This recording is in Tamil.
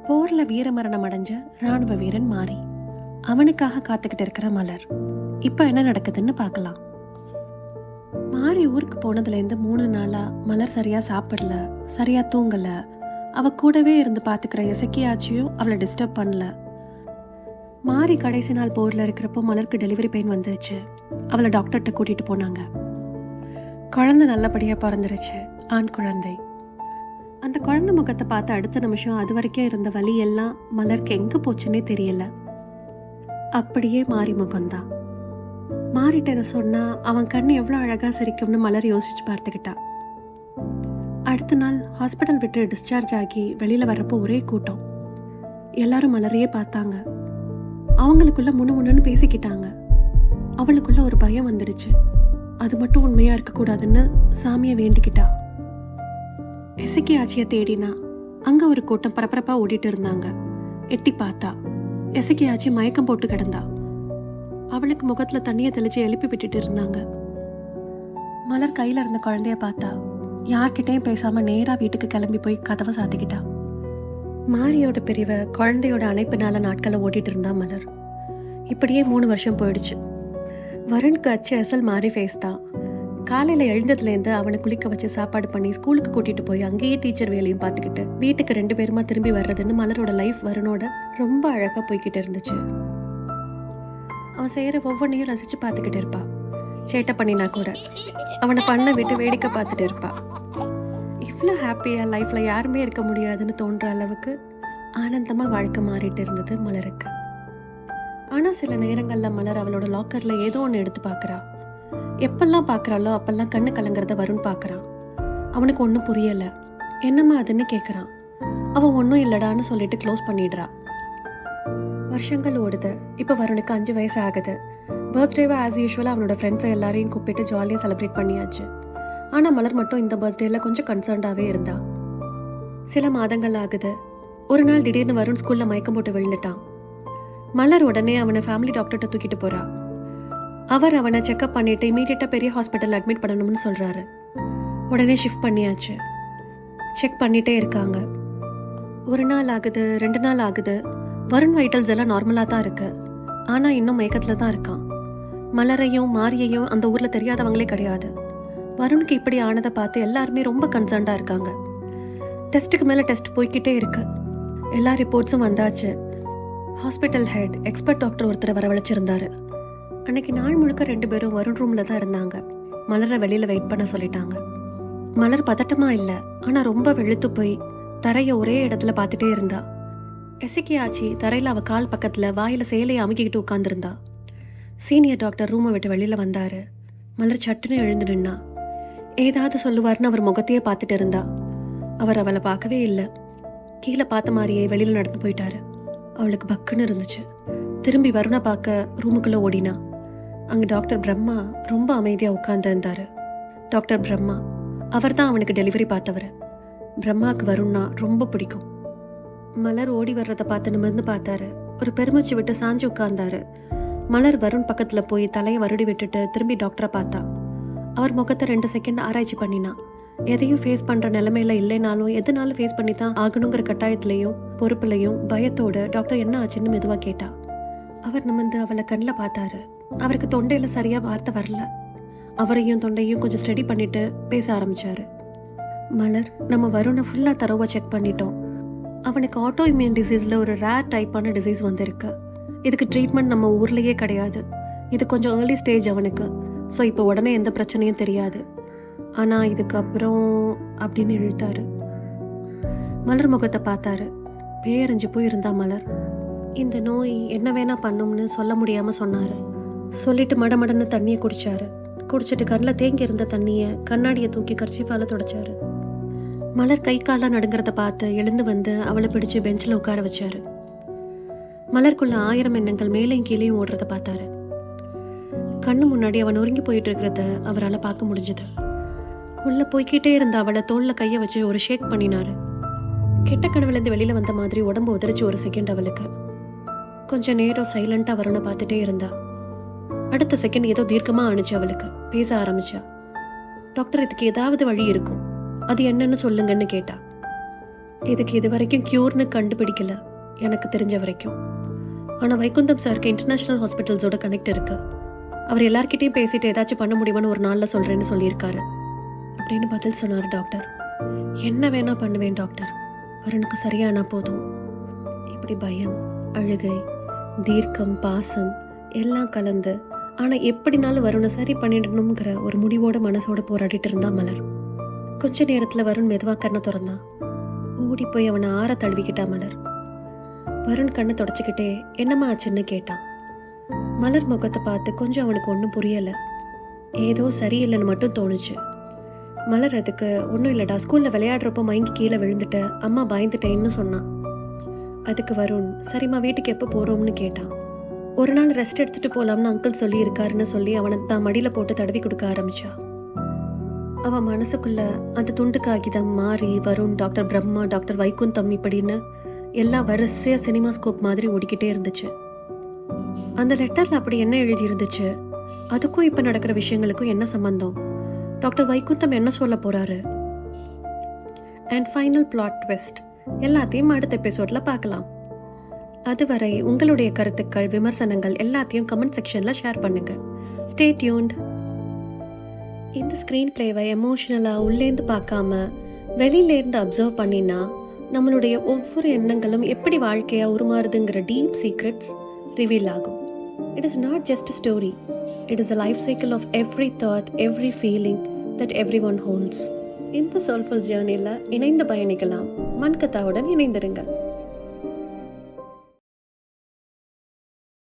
போர்ல வீரமரணம் அடைஞ்ச ராணுவ வீரன் மாறி, அவனுக்காக காத்துக்கிட்டு இருக்கிற மலர். இப்ப என்ன நடக்குதுன்னு பார்க்கலாம். மாறி ஊருக்கு போனதுலேருந்து 3 நாளா மலர் சரியா சாப்பிடல, சரியா தூங்கல. அவ கூடவே இருந்து பாத்துக்கிற இசக்கியாச்சியும் அவளை டிஸ்டர்ப் பண்ணல. மாறி கடைசி நாள் போர்ல இருக்கிறப்போ மலருக்கு டெலிவரி பெயின் வந்துச்சு. அவளை டாக்டர்கிட்ட கூட்டிட்டு போனாங்க. குழந்தை நல்லபடியா பிறந்துருச்சு, ஆண் குழந்தை. அந்த குழந்தை முகத்தை பார்த்த அடுத்த நிமிஷம் அது வரைக்கும் இருந்த வலி எல்லாம் மலருக்கு எங்க போச்சுன்னே தெரியல. அப்படியே மாறி முகம்தான். மாறிட்ட இதை சொன்னா அவன் கண்ணு எவ்வளோ அழகா சிரிக்கும்னு மலர் யோசிச்சு பார்த்துக்கிட்டா. அடுத்த நாள் ஹாஸ்பிட்டல் விட்டு டிஸ்சார்ஜ் ஆகி வெளியில வர்றப்போ ஒரே கூட்டம். எல்லாரும் மலரையே பார்த்தாங்க. அவங்களுக்குள்ள முன்னு பேசிக்கிட்டாங்க. அவளுக்குள்ள ஒரு பயம் வந்துடுச்சு. அது மட்டும் உண்மையா இருக்கக்கூடாதுன்னு சாமியை வேண்டிக்கிட்டா. இசக்கி ஆச்சியை தேடினா அங்க ஒரு கூட்டம் பரபரப்பா ஓடிட்டு இருந்தாங்க. எட்டி பார்த்தா இசக்கி ஆச்சி மயக்கம் போட்டு கிடந்தா. அவளுக்கு முகத்துல தண்ணியை தெளிச்சு எழுப்பி விட்டுட்டு இருந்தாங்க. மலர் கையில இருந்த குழந்தைய பார்த்தா யார்கிட்டையும் பேசாம நேரா வீட்டுக்கு கிளம்பி போய் கதவை சாத்திக்கிட்டா. மாரியோட பிரிவை குழந்தையோட அணைப்பினால நாட்களை ஓட்டிட்டு இருந்தா மலர். இப்படியே 3 வருஷம் போயிடுச்சு. வருணுக்கு அச்சு அசல் மாறி ஃபேஸ் தான். காலையில எழுந்ததுலேருந்து அவனை குளிக்க வச்சு சாப்பாடு பண்ணி ஸ்கூலுக்கு கூட்டிட்டு போய் அங்கேயே டீச்சர் வேலையும் பார்த்துக்கிட்டு வீட்டுக்கு 2 பேருமா திரும்பி வர்றதுன்னு மலரோட லைஃப் வருணோட ரொம்ப அழகா போய்கிட்டு இருந்துச்சு. அவன் செய்யற ஒவ்வொன்றையும் ரசிச்சு பார்த்துக்கிட்டு இருப்பா. சேட்டை பண்ணினா கூட அவனை பண்ண விட்டு வேடிக்கை பார்த்துட்டு இருப்பா. இவ்வளோ ஹாப்பியா லைஃப்ல யாருமே இருக்க முடியாதுன்னு தோன்ற அளவுக்கு ஆனந்தமா வாழ்க்கை மாறிட்டு இருந்தது மலருக்கு. ஆனா சில நேரங்கள்ல மலர் அவளோட லாக்கர்ல ஏதோ ஒன்று எடுத்து பார்க்கறா. எப்பெல்லாம் பார்க்கறாளோ அப்பெல்லாம் கண்ணு கலங்குறத வருண் பார்க்கறான். அவனுக்கு ஒன்றும் புரியல. என்னம்மா அதுன்னு கேட்கறான். அவன் ஒன்றும் இல்லடான்னு சொல்லிட்டு க்ளோஸ் பண்ணிடுறா. வருஷங்கள் ஓடுது. இப்போ வருணுக்கு 5 வயசு ஆகுது. பர்த்டேவை ஆஸ் யூஷுவலாக அவனோட ஃப்ரெண்ட்ஸை எல்லாரையும் கூப்பிட்டு ஜாலியாக செலிப்ரேட் பண்ணியாச்சு. ஆனால் மலர் மட்டும் இந்த பர்த்டேல கொஞ்சம் கன்சர்ன்டாகவே இருந்தா. சில மாதங்கள் ஆகுது. ஒரு நாள் திடீர்னு வருண் ஸ்கூல்ல மயக்கம் போட்டு விழுந்துட்டான். மலர் உடனே அவனை ஃபேமிலி டாக்டர்கிட்ட தூக்கிட்டு போறா. அவர் அவனை செக்அப் பண்ணிட்டு இமீடியட்டா பெரிய ஹாஸ்பிட்டல் அட்மிட் பண்ணணும்னு சொல்றாரு. உடனே ஷிஃப்ட் பண்ணியாச்சு. செக் பண்ணிட்டே இருக்காங்க. 1 நாள் ஆகுது, 2 நாள் ஆகுது. வருண் வைட்டல்ஸ் எல்லாம் நார்மலா தான் இருக்கு. ஆனா இன்னும் மயக்கத்துல தான் இருக்கான். மலரையும் மாரியையும் அந்த ஊர்ல தெரியாதவங்களே கிடையாது. வருணுக்கு இப்படி ஆனதை பார்த்து எல்லாருமே ரொம்ப கன்சர்ன்டா இருக்காங்க. டெஸ்ட்டுக்கு மேல டெஸ்ட் போய்கிட்டே இருக்கு. எல்லா ரிப்போர்ட்ஸும் வந்தாச்சு. ஹாஸ்பிட்டல் ஹெட் எக்ஸ்பர்ட் டாக்டர் ஒருத்தரை வரவழைச்சிருந்தாரு. அன்னைக்கு நாள் முழுக்க 2 பேரும் வருண் ரூம்ல தான் இருந்தாங்க. மலரை வெளியில வெயிட் பண்ண சொல்லிட்டாங்க. மலர் பதட்டமா இல்லை, ஆனா ரொம்ப வெளுத்து போய் தரைய ஒரே இடத்துல பார்த்துட்டே இருந்தா. இசக்கி ஆச்சி தரையில அவ கால் பக்கத்துல வாயில சேலையை அமுக்கிக்கிட்டு உட்கார்ந்துருந்தா. சீனியர் டாக்டர் ரூமை விட்டு வெளியில வந்தாரு. மலர் சட்டுன்னு எழுந்து நின்னா. ஏதாவது சொல்லுவார்னு அவர் முகத்தையே பார்த்துட்டு இருந்தா. அவர் அவளை பார்க்கவே இல்லை. கீழே பார்த்த மாதிரியே வெளியில நடந்து போயிட்டாரு. அவளுக்கு பக்குன்னு இருந்துச்சு. திரும்பி வருணை பார்க்க ரூமுக்குள்ள ஓடினா. அங்க டாக்டர் பிரம்மா ரொம்ப அமைதியா உட்கார்ந்து இருந்தாரு. டாக்டர் பிரம்மா, அவர் தான் அவனுக்கு டெலிவரி பார்த்தவர். பிரம்மாவுக்கு வருண்னா ரொம்ப பிடிக்கும். மலர் ஓடி வர்றதை பார்த்து நிமிர்ந்து பார்த்தாரு. ஒரு பெருமூச்சு விட்டு சாஞ்சு உட்கார்ந்தாரு. மலர் வருண் பக்கத்துல போய் தலையை வருடி விட்டுட்டு திரும்பி டாக்டரை பார்த்தா. அவர் முகத்தை 2 செகண்ட் ஆராய்ச்சி பண்ணினா. எதையும் ஃபேஸ் பண்ற நிலைமையில இல்லைனாலும் எதுனாலும் ஃபேஸ் பண்ணி தான் ஆகணுங்கிற கட்டாயத்திலையும் பொறுப்புலையும் பயத்தோட டாக்டர் என்ன ஆச்சுன்னு மெதுவா கேட்டா. அவர் நிமிர்ந்து அவளை கண்ணில் பார்த்தாரு. அவருக்கு தொண்டையில சரியா வார்த்தை வரல. அவரையும் தொண்டையும் கொஞ்சம் ஸ்டடி பண்ணிட்டு பேச ஆரம்பிச்சாரு. மலர், நம்ம வருணை ஃபுல்லா தரோவா செக் பண்ணிட்டோம். அவனுக்கு ஆட்டோ இம்யூன் டிசீஸ்ல ஒரு ரேர் டைப்பான டிசீஸ் வந்திருக்கு. இதுக்கு ட்ரீட்மெண்ட் நம்ம ஊர்லயே கிடையாது. இது கொஞ்சம் ஏர்லி ஸ்டேஜ் அவனுக்கு. ஸோ இப்போ உடனே எந்த பிரச்சனையும் தெரியாது. ஆனா இதுக்கப்புறம் அப்படின்னு இழுத்தாரு. மலர் முகத்தை பார்த்தாரு. பேரஞ்சு போய் இருந்தா மலர். இந்த நோய் என்ன வேணா பண்ணும்னு சொல்ல முடியாம சொன்னாரு. சொல்லிட்டு மடமடன்னு தண்ணியை குடிச்சாரு. குடிச்சிட்டு கண்ணில் தேங்கி இருந்த தண்ணியை கண்ணாடியை தூக்கி கர்ச்சிஃபால தொடச்சாரு. மலர் கை காலாம் நடுங்கிறத பார்த்து எழுந்து வந்து அவளை பிடிச்சு பெஞ்சில் உட்கார வச்சாரு. மலருக்குள்ள 1000 எண்ணங்கள் மேலையும் கீழேயும் ஓடுறத பார்த்தாரு. கண்ணு முன்னாடி அவன் நொறுங்கி போயிட்டு இருக்கிறத அவரால் பார்க்க முடிஞ்சது. உள்ள போய்கிட்டே இருந்த அவளை தோல்ல கையை வச்சு ஒரு ஷேக் பண்ணினாரு. கெட்ட கனவுலேருந்து வெளியில வந்த மாதிரி உடம்பு உதறிச்சு ஒரு செகண்ட் அவளுக்கு. கொஞ்ச நேரம் சைலண்டா வருணை பார்த்துட்டே இருந்தா. அடுத்த செகண்ட் ஏதோ தீர்க்கமா ஆணுச்சு அவளுக்கு. பேச ஆரம்பிச்சா. டாக்டர், இதுக்கு ஏதாவது வழி இருக்கும், அது என்னன்னு சொல்லுங்கன்னு கேட்டா. இதுக்கு இது வரைக்கும் க்யூர்னு கண்டுபிடிக்கல எனக்கு தெரிஞ்ச வரைக்கும். ஆனால் வைகுந்தம் சாருக்கு இன்டர்நேஷ்னல் ஹாஸ்பிட்டல்ஸோட கனெக்ட் இருக்கு. அவர் எல்லார்கிட்டையும் பேசிட்டு ஏதாச்சும் பண்ண முடியுமான்னு ஒரு நாளில் சொல்கிறேன்னு சொல்லியிருக்காரு அப்படின்னு பதில் சொன்னார் டாக்டர். என்ன வேணா பண்ணுவேன் டாக்டர், வருணுக்கு சரியானா போதும். இப்படி பயம், அழுகை, தீர்க்கம், பாசம் எல்லாம் கலந்து ஆனால் எப்படினாலும் வருணை சரி பண்ணிடணுங்கிற ஒரு முடிவோட மனசோட போராடிட்டு இருந்தா மலர். கொஞ்ச நேரத்தில் வருண் மெதுவாக கண்ணை திறந்தான். ஓடி போய் அவனை ஆற தழுவிக்கிட்டா மலர். வருண் கண்ணை தொடச்சிக்கிட்டே என்னம்மா ஆச்சுன்னு கேட்டான். மலர் முகத்தை பார்த்து கொஞ்சம் அவனுக்கு ஒன்றும் புரியலை. ஏதோ சரியில்லைன்னு மட்டும் தோணுச்சு. மலர் அதுக்கு ஒன்றும் இல்லைடா, ஸ்கூலில் விளையாடுறப்போ மயங்கி கீழே விழுந்துட்டு அம்மா பயந்துட்டேன்னு சொன்னான். அதுக்கு வருண் சரிம்மா வீட்டுக்கு எப்போ போகிறோம்னு கேட்டான். ஒரு நாள் ரெஸ்ட் எடுத்துட்டு போகலாம்னு அங்கிள் சொல்லியிருக்காருன்னு சொல்லி அவனை தான் மடியில் போட்டு தடவி கொடுக்க ஆரம்பிச்சா. அவன் மனசுக்குள்ள அந்த துண்டு காகிதம் மாறி வருண், டாக்டர் பிரம்மா, டாக்டர் வைகுந்தம் இப்படின்னு எல்லாம் வரிசையாக சினிமா ஸ்கோப் மாதிரி ஓடிக்கிட்டே இருந்துச்சு. அந்த லெட்டரில் அப்படி என்ன எழுதி இருந்துச்சு, அதுக்கும் இப்போ நடக்கிற விஷயங்களுக்கும் என்ன சம்பந்தம், டாக்டர் வைகுந்தம் என்ன சொல்ல போறாரு, அண்ட் ஃபைனல் பிளாட் ட்விஸ்ட் எல்லாத்தையும் அடுத்த எபிசோட்ல பார்க்கலாம். அதுவரை உங்களுடைய கருத்துக்கள், விமர்சனங்கள் எல்லாத்தையும் கமெண்ட் செக்ஷன்ல ஷேர் பண்ணுங்க. Stay tuned. இந்த ஸ்க்ரீன் பிளேவை எமோஷ்னலாக உள்ளேந்து பார்க்காம வெளியிலேருந்து அப்சர்வ் பண்ணினா நம்மளுடைய ஒவ்வொரு எண்ணங்களும் எப்படி வாழ்க்கையாக உருமாறுதுங்கிற டீப் சீக்ரெட்ஸ் ரிவீல் ஆகும். It is not just a story, it is a life cycle of every thought, every feeling that every one holds. இந்த சோல்ஃபுல் ஜேர்னியில் இணைந்து பயணிக்கலாம். மன்கதாவுடன் இணைந்திருங்கள்.